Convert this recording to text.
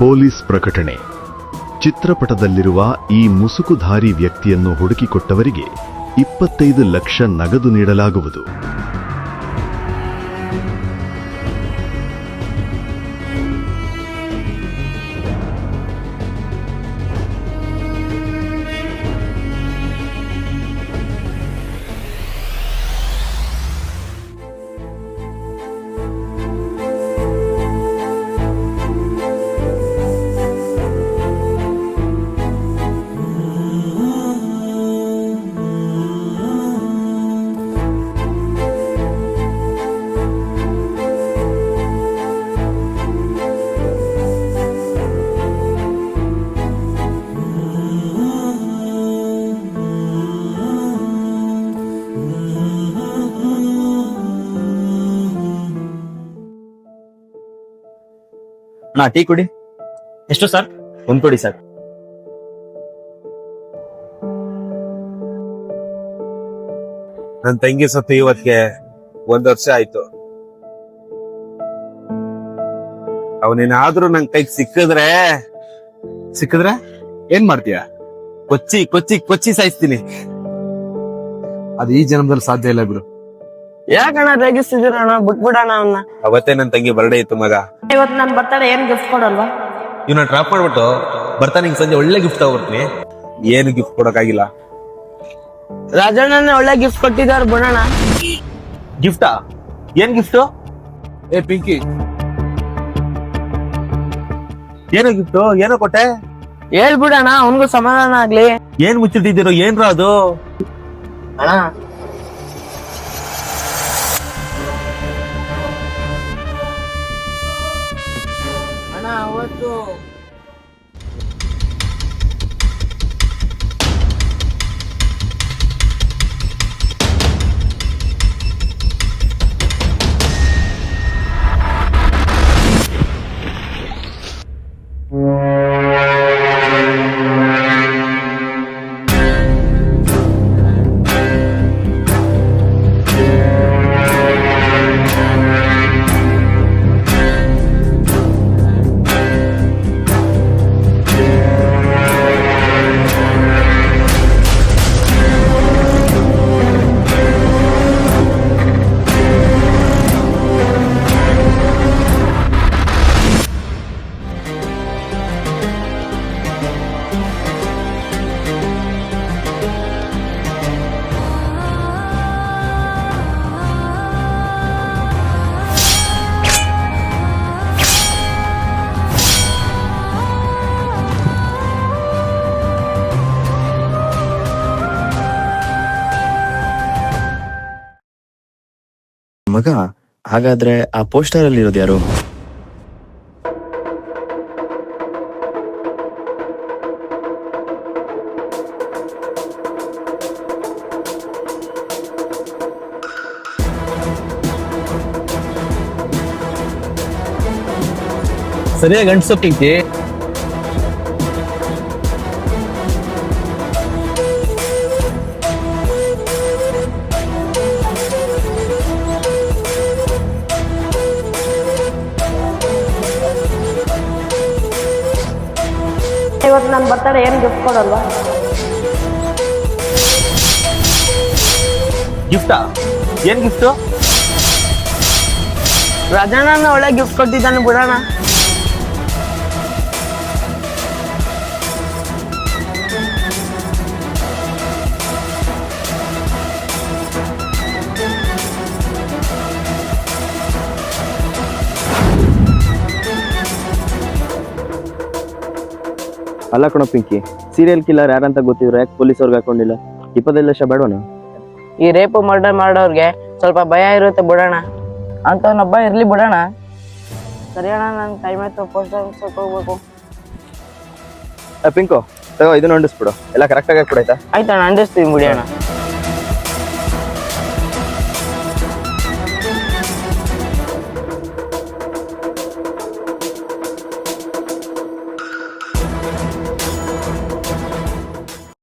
Police ಪ್ರಕಟಣೆ. ಚಿತ್ರಪಟದಲ್ಲಿರುವ ಈ ಮುಸುಕುಧಾರಿ ವ್ಯಕ್ತಿಯನ್ನು ಹುಡುಕಿಕೊಟ್ಟವರಿಗೆ 25 ಲಕ್ಷ ನಗದು ನೀಡಲಾಗುವುದು. ಟೀ ಕುಡಿ. ಎಷ್ಟು ಸರ್? ಒಂದ್ ಕೊಡಿ ಸರ್. ನನ್ ತಂಗಿ ಸತ್ತು ಇವತ್ತಿಗೆ 1 ವರ್ಷ ಆಯ್ತು. ಅವನೇನಾದ್ರೂ ನನ್ ಕೈಗೆ ಸಿಕ್ಕಿದ್ರೆ ಏನ್ ಮಾಡ್ತೀಯ? ಕೊಚ್ಚಿ ಕೊಚ್ಚಿ ಕೊಚ್ಚಿ ಸಾಯಿಸ್ತೀನಿ. ಅದು ಈ ಜನ್ಮದಲ್ಲಿ ಸಾಧ್ಯ ಇಲ್ಲ ಬಿಡು. ಯಾಕಣ್ಣ ರೇಗಿಸ್ತಿದ್ದೀರಣ್ಣ? ಬಿಟ್ಬಿಡಣ ಅವನ್ನ. ಅವತ್ತೇ ನನ್ ತಂಗಿ ಬರ್ಡೇ ಇತ್ತು ಮಗ. ಇವತ್ತು ನನ್ ಬರ್ತಾಳೆ, ಏನ್ ಗಿಫ್ಟ್ ಕೊಡಲ್ವಾ? ಇವನ್ನ ಡ್ರಾಪ್ ಮಾಡ್ಬಿಟ್ಟು ಬರ್ತಾನೆ ಸಂಜೆ ಒಳ್ಳೆ ಗಿಫ್ಟ್ ತಗೊಡ್ತೀನಿ. ಏನು ಗಿಫ್ಟ್ ಕೊಡಕ್ಕಾಗಿಲ್ಲ. ರಾಜಣ್ಣನೇ ಒಳ್ಳೆ ಗಿಫ್ಟ್ ಕೊಟ್ಟಿದ್ದಾರೆ ಬಿಡೋಣ. ಗಿಫ್ಟಾ? ಏನ್ ಗಿಫ್ಟು? ಏ ಪಿಂಕಿ, ಏನೋ ಗಿಫ್ಟು? ಏನೋ ಕೊಟ್ಟೆ? ಹೇಳ್ಬಿಡಣ, ಅವನ್ಗೂ ಸಮಾಧಾನ ಆಗ್ಲಿ. ಏನ್ ಮುಚ್ಚಿಟ್ಟಿದ್ದೀರೋ? ಏನ್ರ ಅದು? ಅಣ್ಣ ಅವತ್ತು ಮಗ, ಹಾಗಾದ್ರೆ ಆ ಪೋಸ್ಟರ್ ಅಲ್ಲಿ ಇರೋದು ಯಾರು? ಸರಿಯಾಗಿ ಅಂಟಿಸೋ ಪಿಂಕಿ. ಇವತ್ತು ನನ್ ಬರ್ತಾಳೆ, ಏನ್ ಗಿಫ್ಟ್ ಕೊಡಲ್ವಾ? ಗಿಫ್ಟಾ? ಏನ್ ಗಿಫ್ಟು? ರಾಜಣ್ಣನ ಒಳ್ಳೆ ಗಿಫ್ಟ್ ಕೊಟ್ಟಿದ್ದಾನೆ ಬಿಡೋಣ. ಅಲ್ಲ ಕಣೋ ಪಿಂಕಿ, ಸೀರಿಯಲ್ ಕಿಲ್ಲರ್ ಯಾರಂತ ಗೊತ್ತಿದ್ರು ಯಾಕೆ ಪೊಲೀಸ್ ಅವ್ರಿಗೆ ಹಾಕೊಂಡಿಲ್ಲ? 25 ಲಕ್ಷ ಬೇಡವನ? ಈ ರೇಪು ಮರ್ಡರ್ ಮಾಡೋರ್ಗೆ ಸ್ವಲ್ಪ ಭಯ ಇರುತ್ತೆ ಬಿಡೋಣ. ಅಂತವನೊಬ್ಬ ಇರ್ಲಿ ಬಿಡೋಣ. ಸರಿ ಅಣ್ಣ, ನನ್ ಟೈಮ್ ಆಯ್ತು, ಪೋಸ್ಟ್ ಆಫೀಸ್ ಹೋಗ್ಬೇಕು. ಪಿಂಕು, ತಗೋ ಇದನ್ನ ಹೊಂಡಿಸ್ಬಿಡು, ಎಲ್ಲ ಕರೆಕ್ಟ್ ಆಗಿ ಕೊಡಾಯ್ತಾ? ಆಯ್ತಣ್ಣ, ಅಂಡಿಸ್ತೀವಿ ಬಿಡಿ ಅಣ್ಣ.